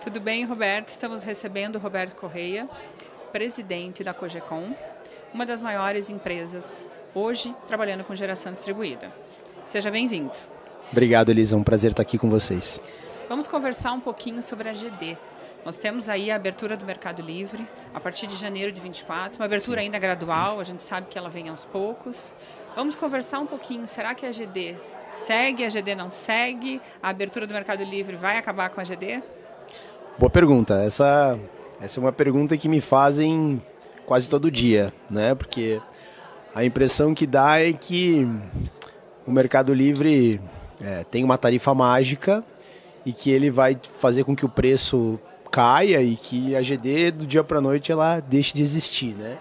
Tudo bem, Roberto? Estamos recebendo o Roberto Correia, presidente da Cogecon, uma das maiores empresas hoje trabalhando com geração distribuída. Seja bem-vindo. Obrigado, Elisa. É um prazer estar aqui com vocês. Vamos conversar um pouquinho sobre a GD. Nós temos aí a abertura do Mercado Livre a partir de janeiro de 24, uma abertura ainda gradual, a gente sabe que ela vem aos poucos. Vamos conversar um pouquinho, será que a GD segue, a GD não segue? A abertura do Mercado Livre vai acabar com a GD? Boa pergunta. Essa é uma pergunta que me fazem quase todo dia, né? Porque a impressão que dá é que o Mercado Livre tem uma tarifa mágica e que ele vai fazer com que o preço caia e que a GD do dia para a noite ela deixe de existir, né?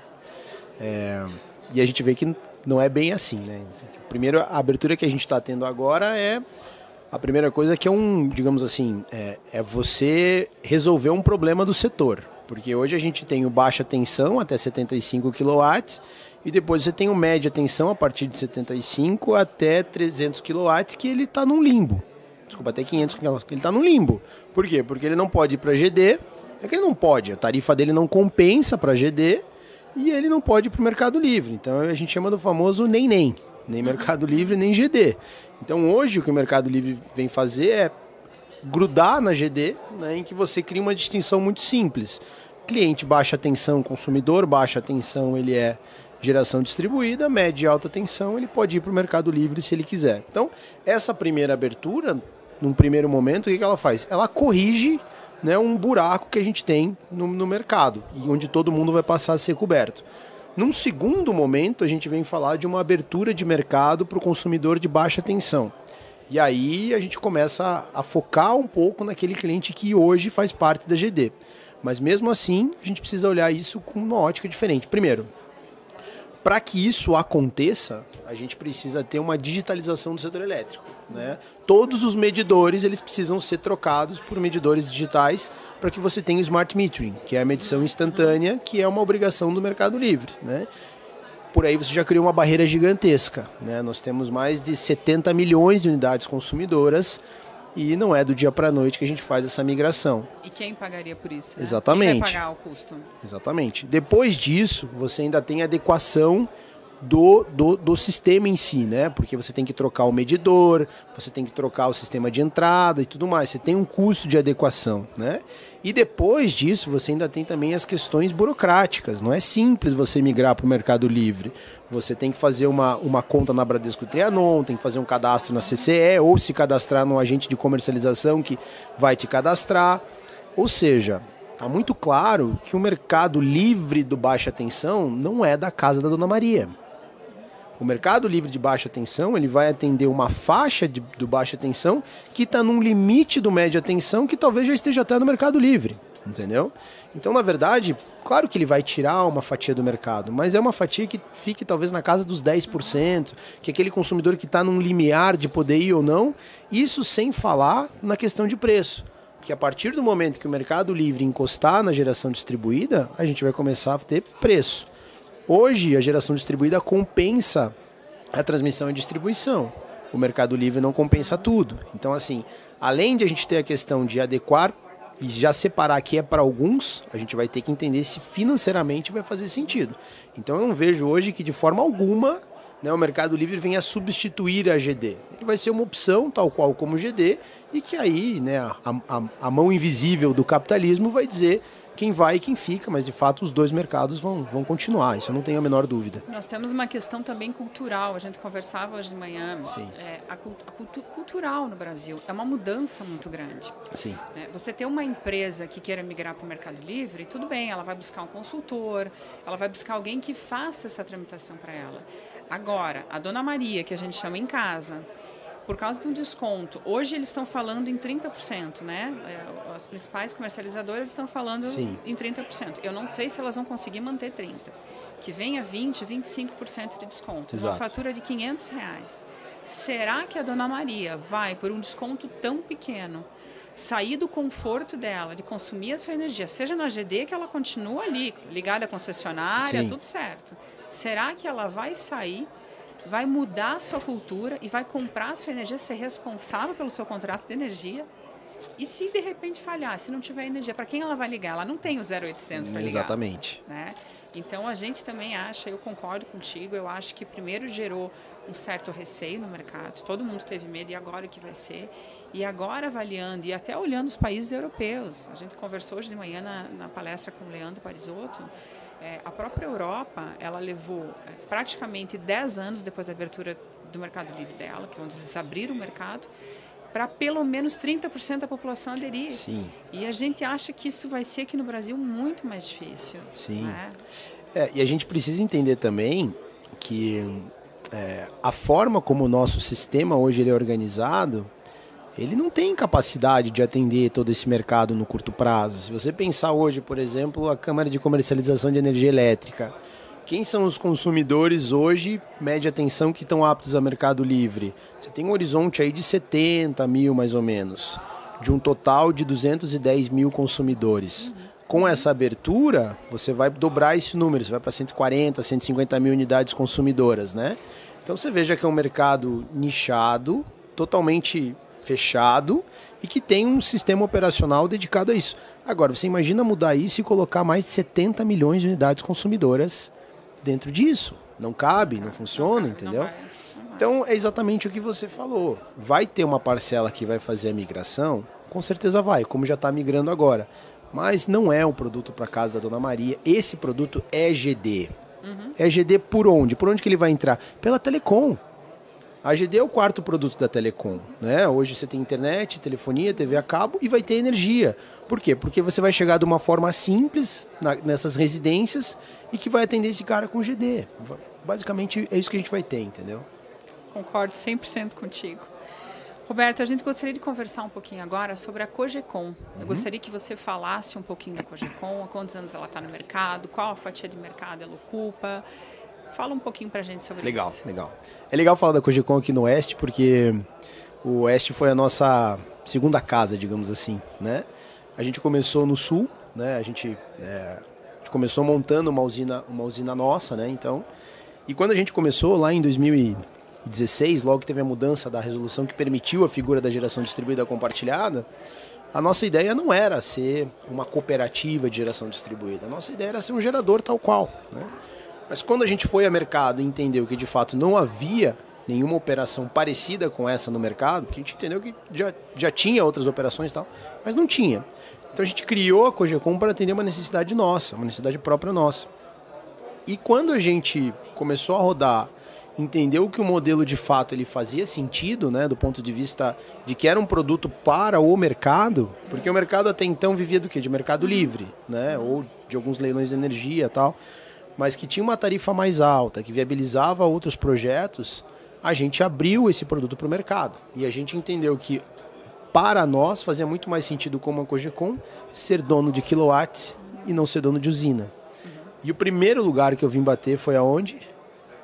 E a gente vê que não é bem assim, né? Primeiro, a abertura que a gente está tendo agora a primeira coisa que digamos assim, é você resolver um problema do setor. Porque hoje a gente tem o baixa tensão até 75 kW e depois você tem o média tensão a partir de 75 até 300 kW que ele está num limbo. Desculpa, até 500 kW, ele está num limbo. Por quê? Porque ele não pode ir para GD, é que ele não pode, a tarifa dele não compensa para GD e ele não pode ir para o Mercado Livre. Então a gente chama do famoso nem Mercado Livre, nem GD. Então hoje o que o Mercado Livre vem fazer é grudar na GD, né, em que você cria uma distinção muito simples. Cliente baixa tensão, consumidor baixa tensão, ele é geração distribuída, média e alta tensão, ele pode ir para o Mercado Livre se ele quiser. Então essa primeira abertura, num primeiro momento, o que ela faz? Ela corrige, né, um buraco que a gente tem no mercado e onde todo mundo vai passar a ser coberto. Num segundo momento, a gente vem falar de uma abertura de mercado para o consumidor de baixa tensão. E aí a gente começa a focar um pouco naquele cliente que hoje faz parte da GD. Mas mesmo assim, a gente precisa olhar isso com uma ótica diferente. Primeiro, para que isso aconteça, a gente precisa ter uma digitalização do setor elétrico, né? Todos os medidores eles precisam ser trocados por medidores digitais para que você tenha o Smart Metering, que é a medição instantânea, que é uma obrigação do Mercado Livre, né? Por aí você já criou uma barreira gigantesca, né? Nós temos mais de 70 milhões de unidades consumidoras e não é do dia para a noite que a gente faz essa migração. E quem pagaria por isso? Né? Exatamente. Quem vai pagar o custo? Exatamente. Depois disso, você ainda tem a adequação do sistema em si, né? Porque você tem que trocar o medidor, você tem que trocar o sistema de entrada e tudo mais. Você tem um custo de adequação, né? E depois disso, você ainda tem também as questões burocráticas. Não é simples você migrar para o Mercado Livre. Você tem que fazer uma conta na Bradesco Trianon, tem que fazer um cadastro na CCE ou se cadastrar num agente de comercialização que vai te cadastrar. Ou seja, está muito claro que o Mercado Livre do baixa tensão não é da casa da Dona Maria. O Mercado Livre de baixa tensão ele vai atender uma faixa do baixa tensão que está num limite do média tensão que talvez já esteja até no Mercado Livre, entendeu? Então, na verdade, claro que ele vai tirar uma fatia do mercado, mas é uma fatia que fique talvez na casa dos 10%, que é aquele consumidor que está num limiar de poder ir ou não, isso sem falar na questão de preço. Porque a partir do momento que o Mercado Livre encostar na geração distribuída, a gente vai começar a ter preço. Hoje, a geração distribuída compensa a transmissão e distribuição. O Mercado Livre não compensa tudo. Então, assim, além de a gente ter a questão de adequar e já separar que é para alguns, a gente vai ter que entender se financeiramente vai fazer sentido. Então, eu não vejo hoje que, de forma alguma, né, o Mercado Livre venha substituir a GD. Ele vai ser uma opção, tal qual como GD, e que aí, né, a mão invisível do capitalismo vai dizer quem vai e quem fica, mas de fato os dois mercados vão continuar, isso eu não tenho a menor dúvida. Nós temos uma questão também cultural, a gente conversava hoje de manhã, cultural no Brasil, é uma mudança muito grande. Sim. Você ter uma empresa que queira migrar para o Mercado Livre, tudo bem, ela vai buscar um consultor, ela vai buscar alguém que faça essa tramitação para ela. Agora, a Dona Maria, que a gente chama em casa, por causa de um desconto. Hoje eles estão falando em 30%, né? As principais comercializadoras estão falando Sim. em 30%. Eu não sei se elas vão conseguir manter 30%. Que venha 20%, 25% de desconto. Exato. Uma fatura de R$500. Será que a Dona Maria vai, por um desconto tão pequeno, sair do conforto dela, de consumir a sua energia, seja na GD, que ela continua ali, ligada à concessionária, Sim. tudo certo. Será que ela vai sair, vai mudar a sua cultura e vai comprar a sua energia, ser responsável pelo seu contrato de energia? E se de repente falhar, se não tiver energia, para quem ela vai ligar? Ela não tem o 0800 para ligar. Exatamente. Né? Então a gente também acha, eu concordo contigo, eu acho que primeiro gerou um certo receio no mercado, todo mundo teve medo, e agora o que vai ser? E agora avaliando e até olhando os países europeus, a gente conversou hoje de manhã na palestra com o Leandro Parisotto, a própria Europa, ela levou praticamente 10 anos depois da abertura do mercado livre dela, que é onde eles abriram o mercado, para pelo menos 30% da população aderir. Sim. E a gente acha que isso vai ser aqui no Brasil muito mais difícil. Sim. Né? E a gente precisa entender também que a forma como o nosso sistema hoje ele é organizado, ele não tem capacidade de atender todo esse mercado no curto prazo. Se você pensar hoje, por exemplo, a Câmara de Comercialização de Energia Elétrica, quem são os consumidores hoje, média atenção, que estão aptos a mercado livre? Você tem um horizonte aí de 70 mil, mais ou menos, de um total de 210 mil consumidores. Com essa abertura, você vai dobrar esse número, você vai para 140, 150 mil unidades consumidoras, né? Então você veja que é um mercado nichado, totalmente fechado e que tem um sistema operacional dedicado a isso. Agora, você imagina mudar isso e colocar mais de 70 milhões de unidades consumidoras dentro disso. Não cabe, não funciona, entendeu? Não vai. Então, é exatamente o que você falou. Vai ter uma parcela que vai fazer a migração? Com certeza vai, como já está migrando agora. Mas não é um produto para casa da Dona Maria. Esse produto é GD. É GD por onde? Por onde que ele vai entrar? Pela Telecom. A GD é o quarto produto da Telecom, né? Hoje você tem internet, telefonia, TV a cabo e vai ter energia. Por quê? Porque você vai chegar de uma forma simples nessas residências e que vai atender esse cara com GD. Basicamente é isso que a gente vai ter, entendeu? Concordo 100% contigo. Roberto, a gente gostaria de conversar um pouquinho agora sobre a Cogecon. Eu gostaria que você falasse um pouquinho da Cogecon, há quantos anos ela está no mercado, qual a fatia de mercado ela ocupa. Fala um pouquinho pra gente sobre isso. Legal. É legal falar da Cogecon aqui no Oeste, porque o Oeste foi a nossa segunda casa, digamos assim, né? A gente começou no Sul, né? A gente começou montando uma usina nossa, né? Então, e quando a gente começou lá em 2016, logo que teve a mudança da resolução que permitiu a figura da geração distribuída compartilhada, a nossa ideia não era ser uma cooperativa de geração distribuída. A nossa ideia era ser um gerador tal qual, né? Mas quando a gente foi ao mercado e entendeu que de fato não havia nenhuma operação parecida com essa no mercado, porque a gente entendeu que já tinha outras operações e tal, mas não tinha. Então a gente criou a Cogecon para atender uma necessidade nossa, uma necessidade própria nossa. E quando a gente começou a rodar, entendeu que o modelo de fato ele fazia sentido, né, do ponto de vista de que era um produto para o mercado, porque o mercado até então vivia do quê? De mercado livre, né, ou de alguns leilões de energia e tal, mas que tinha uma tarifa mais alta, que viabilizava outros projetos, a gente abriu esse produto para o mercado. E a gente entendeu que, para nós, fazia muito mais sentido como a Cogecon ser dono de quilowatt e não ser dono de usina. E o primeiro lugar que eu vim bater foi aonde?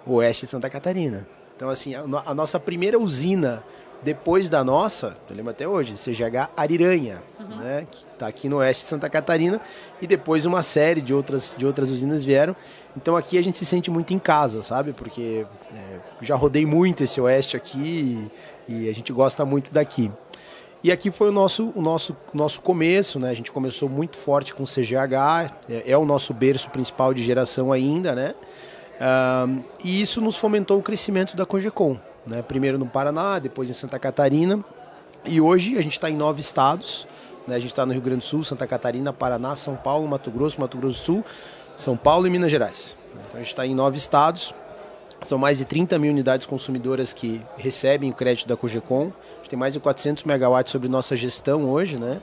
O Oeste de Santa Catarina. Então, assim, a nossa primeira usina, depois da nossa, eu lembro até hoje, CGH Ariranha, né, que está aqui no Oeste de Santa Catarina, e depois uma série de outras usinas vieram. Então aqui a gente se sente muito em casa, sabe? Porque já rodei muito esse Oeste aqui e a gente gosta muito daqui. E aqui foi o nosso começo, né? A gente começou muito forte com o CGH, é o nosso berço principal de geração ainda, né? E isso nos fomentou o crescimento da Cogecon, né? Primeiro no Paraná, depois em Santa Catarina. E hoje a gente está em 9 estados, né? A gente está no Rio Grande do Sul, Santa Catarina, Paraná, São Paulo, Mato Grosso do Sul, São Paulo e Minas Gerais. Então a gente está em 9 estados, são mais de 30 mil unidades consumidoras que recebem o crédito da Cogecon. A gente tem mais de 400 megawatts sobre nossa gestão hoje, né?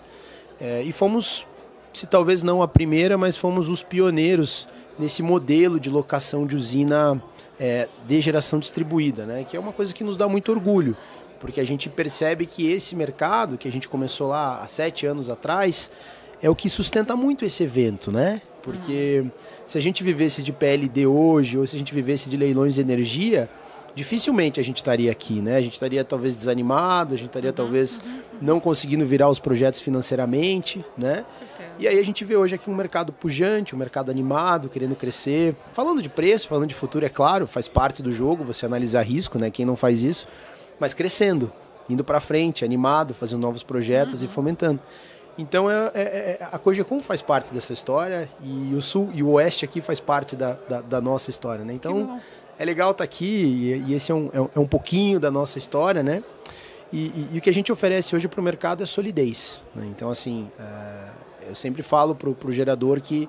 E fomos, se talvez não a primeira, mas fomos os pioneiros nesse modelo de locação de usina de geração distribuída, né? Que é uma coisa que nos dá muito orgulho, porque a gente percebe que esse mercado, que a gente começou lá há 7 anos atrás, é o que sustenta muito esse evento, né? Porque se a gente vivesse de PLD hoje, ou se a gente vivesse de leilões de energia, dificilmente a gente estaria aqui, né? A gente estaria talvez desanimado, a gente estaria talvez não conseguindo virar os projetos financeiramente, né? E aí a gente vê hoje aqui um mercado pujante, um mercado animado, querendo crescer. Falando de preço, falando de futuro, é claro, faz parte do jogo você analisar risco, né? Quem não faz isso, mas crescendo, indo para frente, animado, fazendo novos projetos e fomentando. Então a Cogeco faz parte dessa história e o Sul e o Oeste aqui faz parte da nossa história, né? Então é legal estar aqui e esse é um pouquinho da nossa história, né? E o que a gente oferece hoje para o mercado é solidez, né? Então, assim, eu sempre falo para o gerador que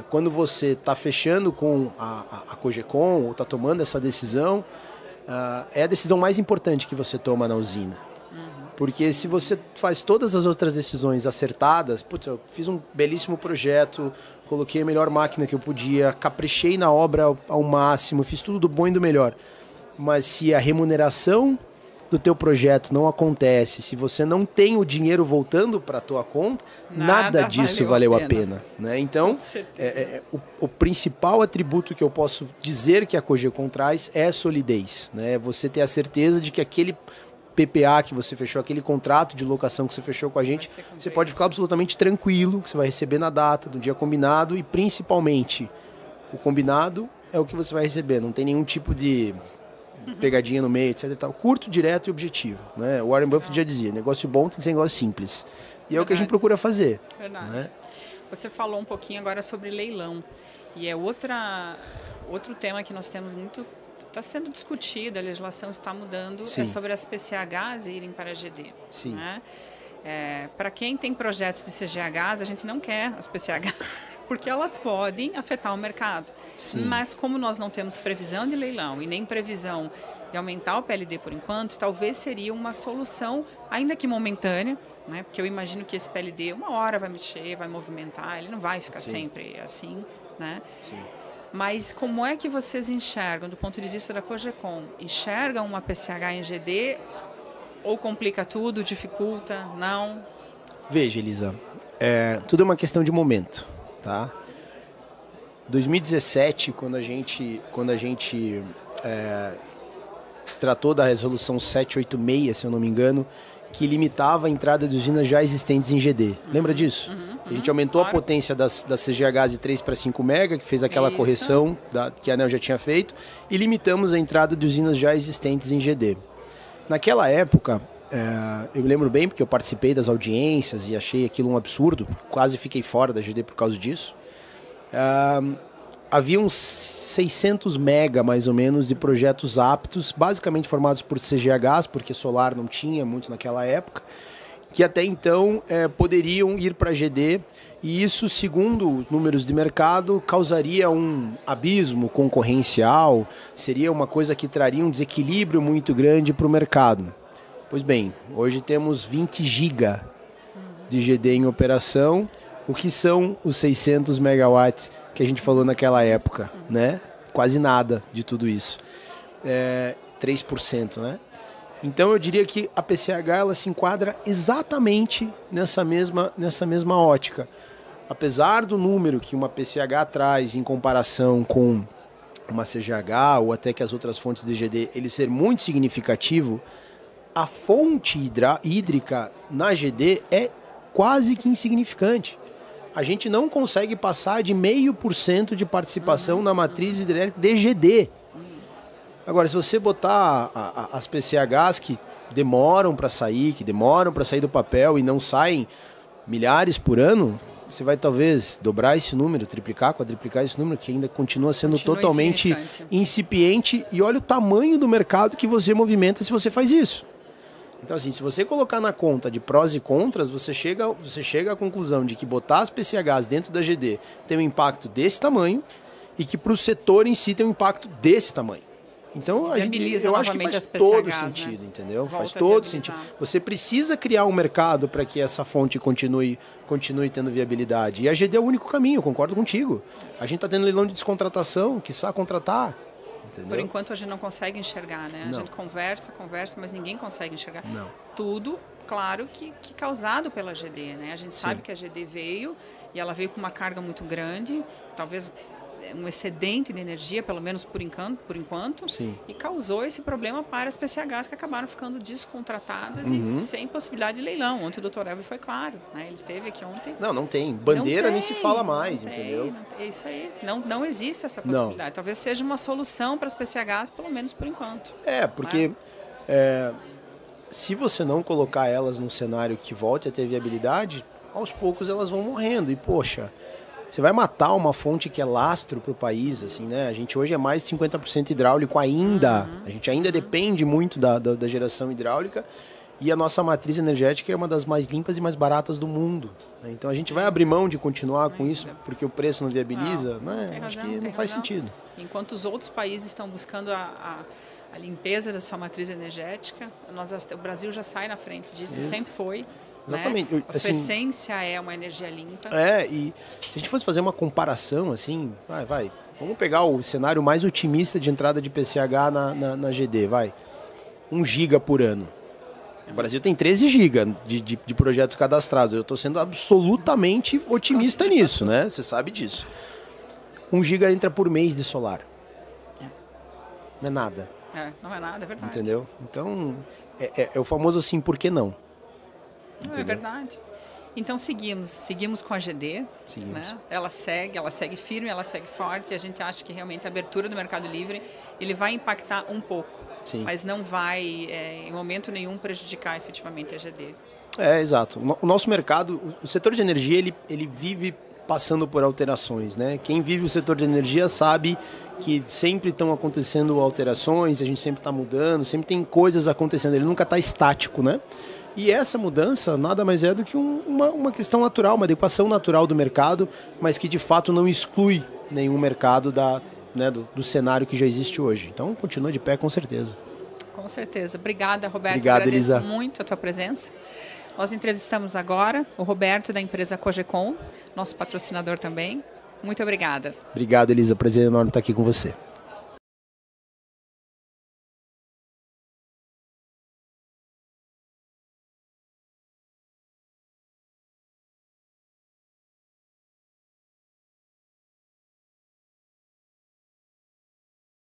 quando você está fechando com a Cogeco ou está tomando essa decisão, é a decisão mais importante que você toma na usina. Porque se você faz todas as outras decisões acertadas, putz, eu fiz um belíssimo projeto, coloquei a melhor máquina que eu podia, caprichei na obra ao máximo, fiz tudo do bom e do melhor. Mas se a remuneração do teu projeto não acontece, se você não tem o dinheiro voltando para a tua conta, nada disso valeu a pena, né? Então, o principal atributo que eu posso dizer que a Cogeco traz é a solidez, né? Você ter a certeza de que aquele PPA que você fechou, aquele contrato de locação que você fechou com a gente, você pode ficar absolutamente tranquilo, que você vai receber na data, do dia combinado e principalmente o combinado é o que você vai receber, não tem nenhum tipo de pegadinha no meio, etc. Tal. Curto, direto e objetivo, né? O Warren Buffett já dizia, negócio bom tem que ser negócio simples. E é o que a gente procura fazer. Verdade. Né? Você falou um pouquinho agora sobre leilão e é outro tema que nós temos muito. Está sendo discutido, a legislação está mudando, é sobre as PCHs irem para a GD. Sim. Né? Para quem tem projetos de CGHs, a gente não quer as PCHs, porque elas podem afetar o mercado. Sim. Mas como nós não temos previsão de leilão e nem previsão de aumentar o PLD por enquanto, talvez seria uma solução, ainda que momentânea, né? Porque eu imagino que esse PLD uma hora vai mexer, vai movimentar, ele não vai ficar sempre assim, né? Sim. Mas como é que vocês enxergam, do ponto de vista da Cogeco, enxergam uma PCH em GD ou complica tudo, dificulta, não? Veja, Elisa, tudo é uma questão de momento, tá? 2017, quando a gente tratou da resolução 786, se eu não me engano, que limitava a entrada de usinas já existentes em GD. Lembra disso? A gente aumentou a potência das CGHs de 3 para 5 MB, que fez aquela correção que a ANEEL já tinha feito, e limitamos a entrada de usinas já existentes em GD. Naquela época, eu me lembro bem, porque eu participei das audiências e achei aquilo um absurdo, quase fiquei fora da GD por causa disso. Havia uns 600 mega, mais ou menos, de projetos aptos, basicamente formados por CGHs, porque solar não tinha muito naquela época, que até então poderiam ir para a GD, e isso, segundo os números de mercado, causaria um abismo concorrencial, seria uma coisa que traria um desequilíbrio muito grande para o mercado. Pois bem, hoje temos 20 GB de GD em operação. O que são os 600 megawatts que a gente falou naquela época, né? Quase nada de tudo isso. 3%, né? Então eu diria que a PCH ela se enquadra exatamente nessa mesma ótica. Apesar do número que uma PCH traz em comparação com uma CGH ou até que as outras fontes de GD, ele ser muito significativo, a fonte hídrica na GD é quase que insignificante. A gente não consegue passar de 0,5% de participação na matriz hidrelétrica de GD. Agora, se você botar as PCHs que demoram para sair do papel e não saem milhares por ano, você vai talvez dobrar esse número, triplicar, quadriplicar esse número, que ainda continua sendo totalmente incipiente. E olha o tamanho do mercado que você movimenta se você faz isso. Então, assim, se você colocar na conta de prós e contras, você chega à conclusão de que botar as PCHs dentro da GD tem um impacto desse tamanho e que para o setor em si tem um impacto desse tamanho. Então, eu acho que faz todo sentido, né? Entendeu? Faz todo sentido. Você precisa criar um mercado para que essa fonte continue tendo viabilidade. E a GD é o único caminho, eu concordo contigo. A gente está tendo leilão de descontratação, quiçá contratar. Entendeu? Por enquanto a gente não consegue enxergar, né? Não. A gente conversa, mas ninguém consegue enxergar. Não. Tudo, claro, que causado pela GD, né? A gente sabe que a GD veio e ela veio com uma carga muito grande, talvez um excedente de energia, pelo menos por enquanto, e causou esse problema para as PCHs que acabaram ficando descontratadas e sem possibilidade de leilão. Ontem o Dr. Elvio foi claro, né? Ele esteve aqui ontem. Não tem. Bandeira nem se fala mais, entendeu? É isso aí. Não existe essa possibilidade. Talvez seja uma solução para as PCHs, pelo menos por enquanto. Porque se você não colocar elas num cenário que volte a ter viabilidade, aos poucos elas vão morrendo. E, poxa, você vai matar uma fonte que é lastro para o país, assim, né? A gente hoje é mais de 50% hidráulico ainda. A gente ainda depende muito da geração hidráulica. E a nossa matriz energética é uma das mais limpas e mais baratas do mundo, né? Então a gente vai abrir mão de continuar com isso porque o preço não viabiliza, né? Acho que não faz sentido. Enquanto os outros países estão buscando a limpeza da sua matriz energética, o Brasil já sai na frente disso, sempre foi. Exatamente. Né? A sua essência é uma energia limpa. E se a gente fosse fazer uma comparação, assim, vamos pegar o cenário mais otimista de entrada de PCH na GD, 1 giga por ano. O Brasil tem 13 GB de projetos cadastrados. Eu estou sendo absolutamente otimista nisso, né? Você sabe disso. 1 GB entra por mês de solar. Não é nada. Não é nada, é verdade. Entendeu? Então, é o famoso assim, por que não? É verdade. Então seguimos com a GD. Né? Ela segue firme, ela segue forte. E a gente acha que realmente a abertura do Mercado Livre ele vai impactar um pouco. Sim. Mas não vai, em momento nenhum, prejudicar efetivamente a GD. Exato. O nosso mercado, o setor de energia, ele vive passando por alterações, né? Quem vive o setor de energia sabe que sempre estão acontecendo alterações, a gente sempre está mudando, sempre tem coisas acontecendo, ele nunca está estático, né? E essa mudança nada mais é do que uma questão natural, uma adequação natural do mercado, mas que de fato não exclui nenhum mercado do cenário que já existe hoje. Então, continua de pé com certeza. Com certeza. Obrigada, Roberto. Obrigado, agradeço Elisa. muito a tua presença. Nós entrevistamos agora o Roberto da empresa Cogecon, nosso patrocinador também. Muito obrigada. Obrigado, Elisa. Prazer enorme estar aqui com você.